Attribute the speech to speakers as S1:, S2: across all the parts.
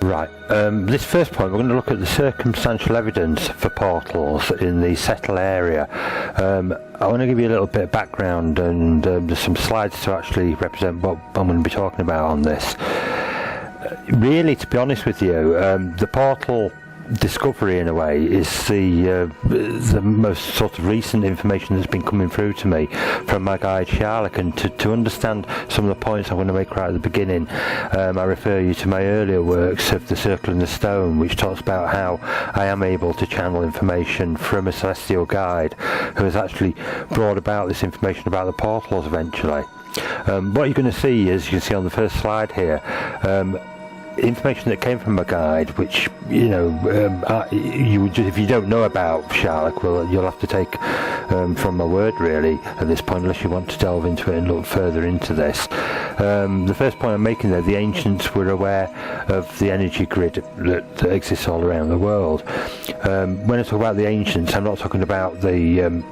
S1: Right, this first point we're going to look at the circumstantial evidence for portals in the Settle area. I want to give you a little bit of background, and there's some slides to actually represent what I'm going to be talking about on this. Really, to be honest with you, the portal discovery in a way is the most sort of recent information that's been coming through to me from my guide Charlotte, and to understand some of the points I'm going to make right at the beginning, I refer you to my earlier works of The Circle and the Stone, which talks about how I am able to channel information from a celestial guide who has actually brought about this information about the portals eventually. What you're going to see, as you can see on the first slide here, information that came from a guide, which you would just, if you don't know about Charlotte, well, you'll have to take from my word really at this point, unless you want to delve into it and look further into this. The first point I'm making there, the ancients were aware of the energy grid that exists all around the world. When I talk about the ancients, I'm not talking about the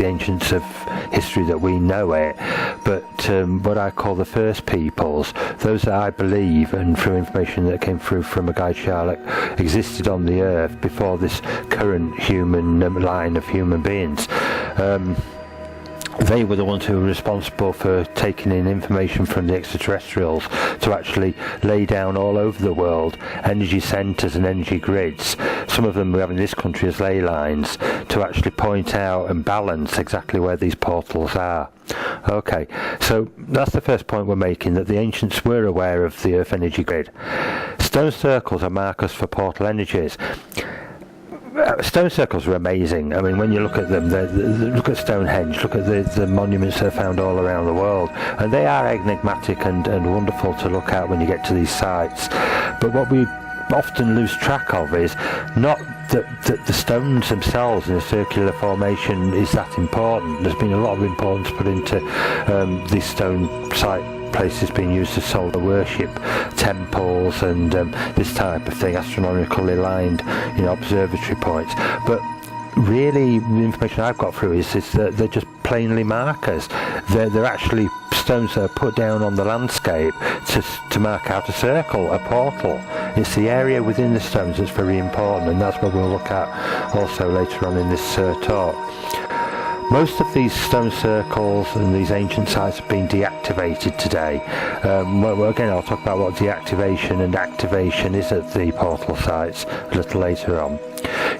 S1: ancients of history that we know it, but what I call the first peoples, those that I believe, and through information that came through from a guide Charlotte, existed on the earth before this current human line of human beings. They were the ones who were responsible for taking in information from the extraterrestrials to actually lay down all over the world energy centres and energy grids. Some of them we have in this country as ley lines, to actually point out and balance exactly where these portals are. Okay, so that's the first point we're making, that the ancients were aware of the Earth energy grid. Stone circles are markers for portal energies. Stone circles are amazing. I mean, when you look at them, look at Stonehenge, look at the monuments that are found all around the world, and they are enigmatic and wonderful to look at when you get to these sites. But what we often lose track of is not that the stones themselves in a circular formation is that important. There's been a lot of importance put into these stone places being used as solar worship, temples, and this type of thing, astronomically lined, observatory points. But really, the information I've got through is that they're just plainly markers. They're actually stones that are put down on the landscape to mark out a circle, a portal. It's the area within the stones that's very important, and that's what we'll look at also later on in this talk. Most of these stone circles and these ancient sites have been deactivated today. Again, I'll talk about what deactivation and activation is at the portal sites a little later on.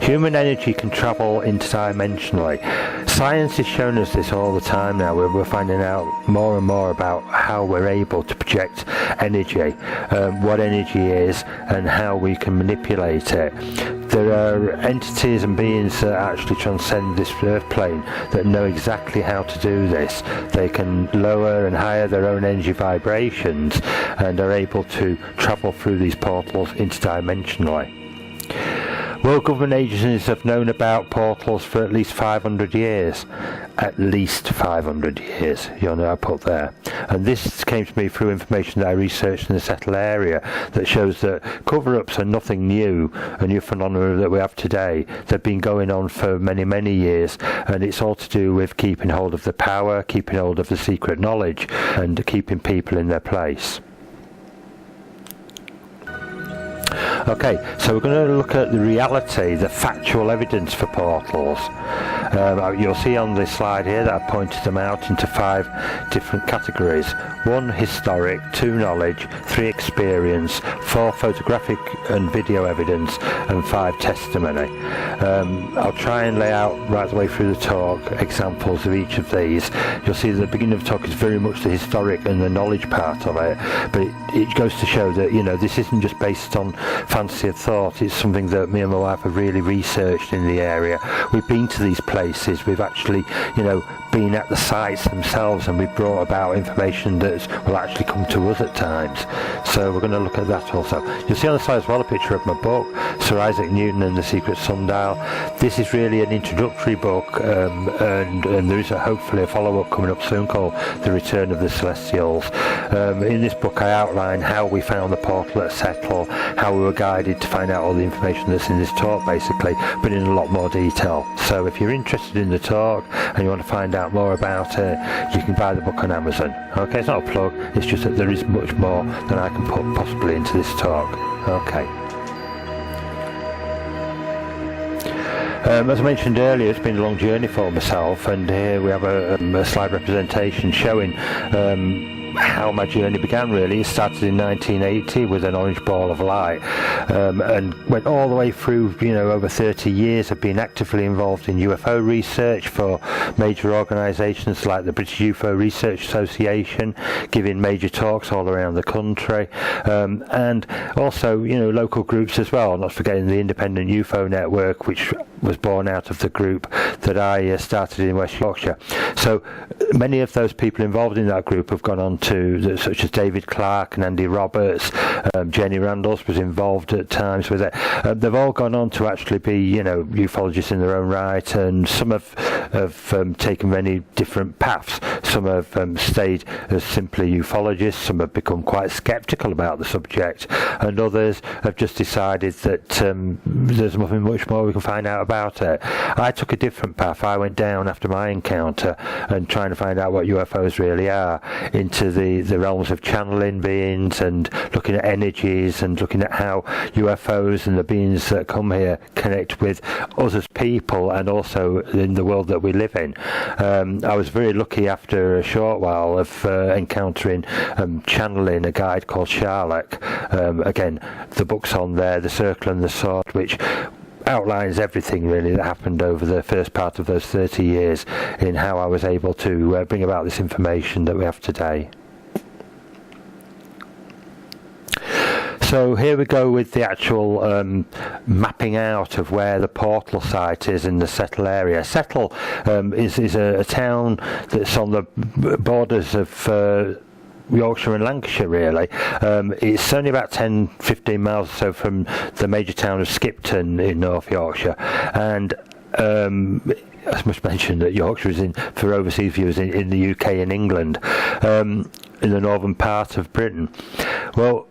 S1: Human energy can travel interdimensionally. Science is showing us this all the time now. We're finding out more and more about how we're able to project energy, what energy is, and how we can manipulate it. There are entities and beings that actually transcend this earth plane that know exactly how to do this. They can lower and higher their own energy vibrations and are able to travel through these portals interdimensionally. World government agencies have known about portals for at least 500 years. At least 500 years, you'll know I put there. And this came to me through information that I researched in the Settle area that shows that cover-ups are nothing new, a new phenomenon that we have today. They've been going on for many, many years, and it's all to do with keeping hold of the power, keeping hold of the secret knowledge, and keeping people in their place. Okay, so we're going to look at the reality, the factual evidence for portals. You'll see on this slide here that I've pointed them out into 5 different categories. 1 historic, 2 knowledge, 3 experience, 4 photographic and video evidence, and 5 testimony. I'll try and lay out right the way through the talk examples of each of these. You'll see that the beginning of the talk is very much the historic and the knowledge part of it, but it goes to show that this isn't just based on fancy of thought. It's something that me and my wife have really researched in the area. We've been to these places, we've actually been at the sites themselves, and we've brought about information that will actually come to us at times. So we're going to look at that also. You'll see on the slide as well a picture of my book, Sir Isaac Newton and the Secret Sundial. This is really an introductory book, and there is hopefully a follow-up coming up soon called The Return of the Celestials. In this book I outline how we found the portal at Settle, how we were guided to find out all the information that's in this talk basically, but in a lot more detail. So if you're interested in the talk and you want to find out more about it, you can buy the book on Amazon. Okay, it's not a plug, it's just that there is much more than I can put possibly into this talk. Okay. As I mentioned earlier, it's been a long journey for myself, and here we have a slide representation showing how my journey began. Really, it started in 1980 with an orange ball of light, and went all the way through, over 30 years of being actively involved in UFO research for major organisations like the British UFO Research Association, giving major talks all around the country, and also, local groups as well, not forgetting the Independent UFO Network, which was born out of the group that I started in West Yorkshire. So many of those people involved in that group have gone on to, such as David Clark and Andy Roberts, Jenny Randalls was involved at times with it. They've all gone on to actually be, ufologists in their own right, and some have taken many different paths. Some have stayed as simply ufologists, some have become quite sceptical about the subject, and others have just decided that there's nothing much more we can find out about it. I took a different path. I went down after my encounter and trying to find out what UFOs really are, into the realms of channeling beings and looking at energies and looking at how UFOs and the beings that come here connect with us as people and also in the world that we live in. I was very lucky after a short while of encountering channeling a guide called Sherlock. Again, the book's on there, The Circle and the Sword, which outlines everything really that happened over the first part of those 30 years in how I was able to bring about this information that we have today. So here we go with the actual mapping out of where the portal site is in the Settle area. Settle is a town that's on the borders of Yorkshire and Lancashire, really. It's only about 10-15 miles or so from the major town of Skipton in North Yorkshire, and I must mention that Yorkshire is for overseas viewers in the UK and England, in the northern part of Britain. Well,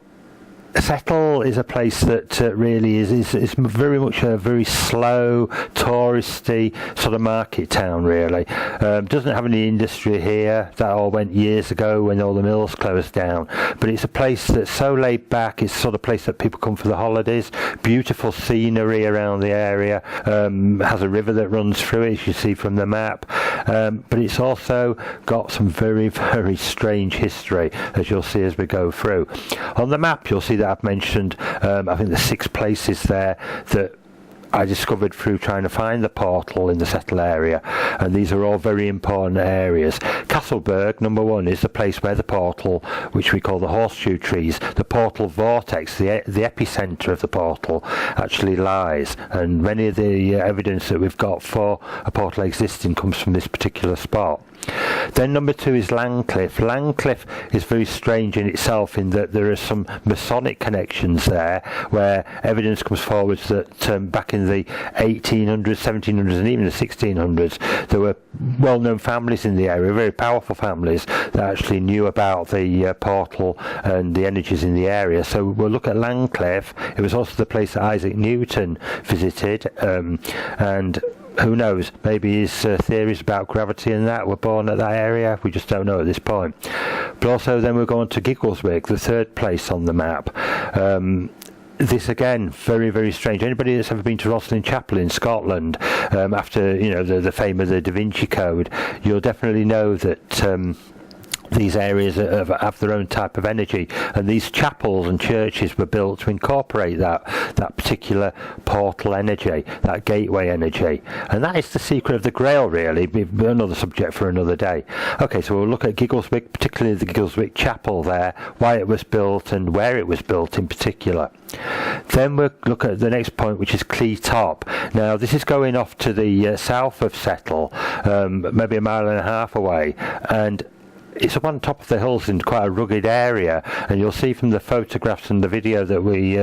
S1: Settle is a place that really is very much a very slow, touristy sort of market town, really. Doesn't have any industry here. That all went years ago when all the mills closed down. But it's a place that's so laid back. It's the sort of place that people come for the holidays. Beautiful scenery around the area. Has a river that runs through it, as you see from the map. But it's also got some very, very strange history, as you'll see as we go through. On the map, you'll see that I've mentioned, I think there's 6 places there that I discovered through trying to find the portal in the Settle area, and these are all very important areas. Castleberg, number 1, is the place where the portal, which we call the horseshoe trees, the portal vortex, the epicentre of the portal, actually lies, and many of the evidence that we've got for a portal existing comes from this particular spot. Then number 2 is Langcliffe. Langcliffe is very strange in itself in that there are some Masonic connections there, where evidence comes forward that back in the 1800s, 1700s and even the 1600s there were well-known families in the area, very powerful families that actually knew about the portal and the energies in the area. So we'll look at Langcliffe. It was also the place that Isaac Newton visited, and who knows, maybe his theories about gravity and that were born at that area. We just don't know at this point. But also then we'll go on to Giggleswick, the 3rd place on the map. This again, very, very strange. Anybody that's ever been to Rosslyn Chapel in Scotland, after the fame of the Da Vinci Code, you'll definitely know that these areas have their own type of energy, and these chapels and churches were built to incorporate that particular portal energy, that gateway energy, and that is the secret of the Grail, really. Another subject for another day. Okay, so we'll look at Giggleswick, particularly the Giggleswick Chapel there, why it was built and where it was built in particular. Then we'll look at the next point, which is Clee Top. Now this is going off to the south of Settle, maybe 1.5 miles away, and it's up on top of the hills in quite a rugged area, and you'll see from the photographs and the video that we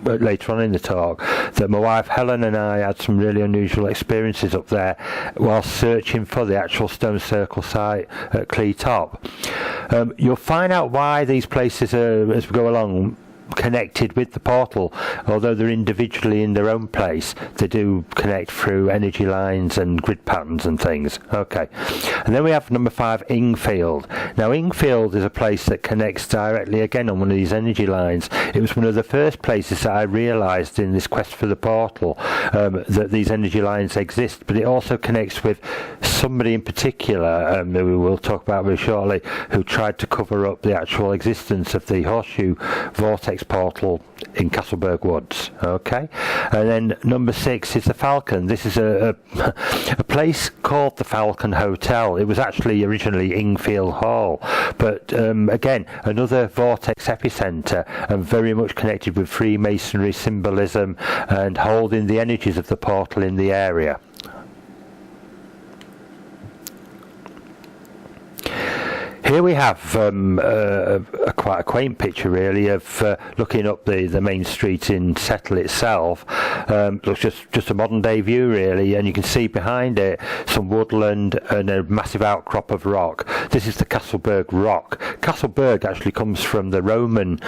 S1: later on in the talk that my wife Helen and I had some really unusual experiences up there while searching for the actual stone circle site at Clee Top. You'll find out why these places are, as we go along, connected with the portal. Although they're individually in their own place, they do connect through energy lines and grid patterns and things. Okay, and then we have number 5, Ingfield. Now Ingfield is a place that connects directly again on one of these energy lines. It was one of the first places that I realised in this quest for the portal that these energy lines exist, but it also connects with somebody in particular that we will talk about very shortly, who tried to cover up the actual existence of the Horseshoe Vortex portal in Castleberg Woods. Okay, and then number 6 is the Falcon. This is a place called the Falcon Hotel. It was actually originally Ingfield Hall, but again, another vortex epicenter, and very much connected with Freemasonry symbolism and holding the energies of the portal in the area. Here we have quite a quaint picture, really, of looking up the main street in Settle itself. Looks just a modern day view, really, and you can see behind it some woodland and a massive outcrop of rock. This is the Castleberg Rock. Castleberg actually comes from the Roman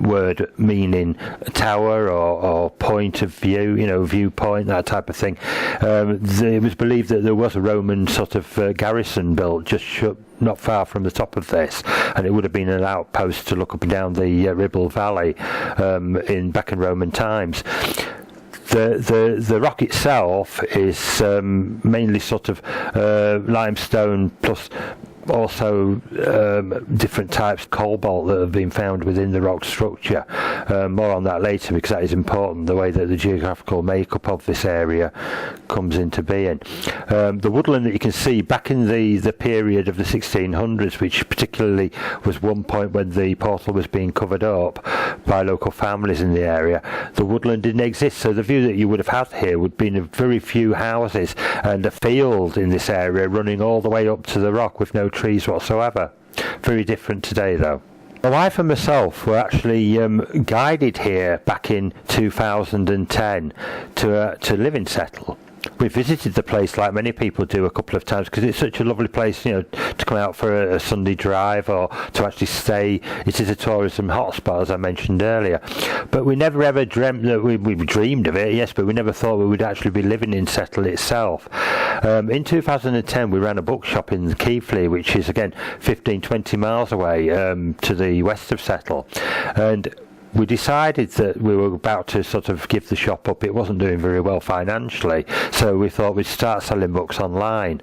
S1: word meaning tower or point of view, viewpoint, that type of thing. It was believed that there was a Roman sort of garrison built just not far from the top of this, and it would have been an outpost to look up and down the Ribble Valley back in Roman times. The rock itself is mainly sort of limestone, plus also different types of cobalt that have been found within the rock structure. More on that later, because that is important, the way that the geographical makeup of this area comes into being. The woodland that you can see back in the period of the 1600s, which particularly was one point when the portal was being covered up by local families in the area, the woodland didn't exist, so the view that you would have had here would have been of very few houses and a field in this area running all the way up to the rock with no trees whatsoever. Very different today, though. My wife and myself were actually guided here back in 2010 to live in Settle. We visited the place like many people do a couple of times, because it's such a lovely place, to come out for a Sunday drive or to actually stay. It is a tourism hotspot, as I mentioned earlier. But we never ever dreamt that we dreamed of it, yes, but we never thought we would actually be living in Settle itself. In 2010, we ran a bookshop in Keighley, which is again 15-20 miles away to the west of Settle, and we decided that we were about to sort of give the shop up. It wasn't doing very well financially, so we thought we'd start selling books online.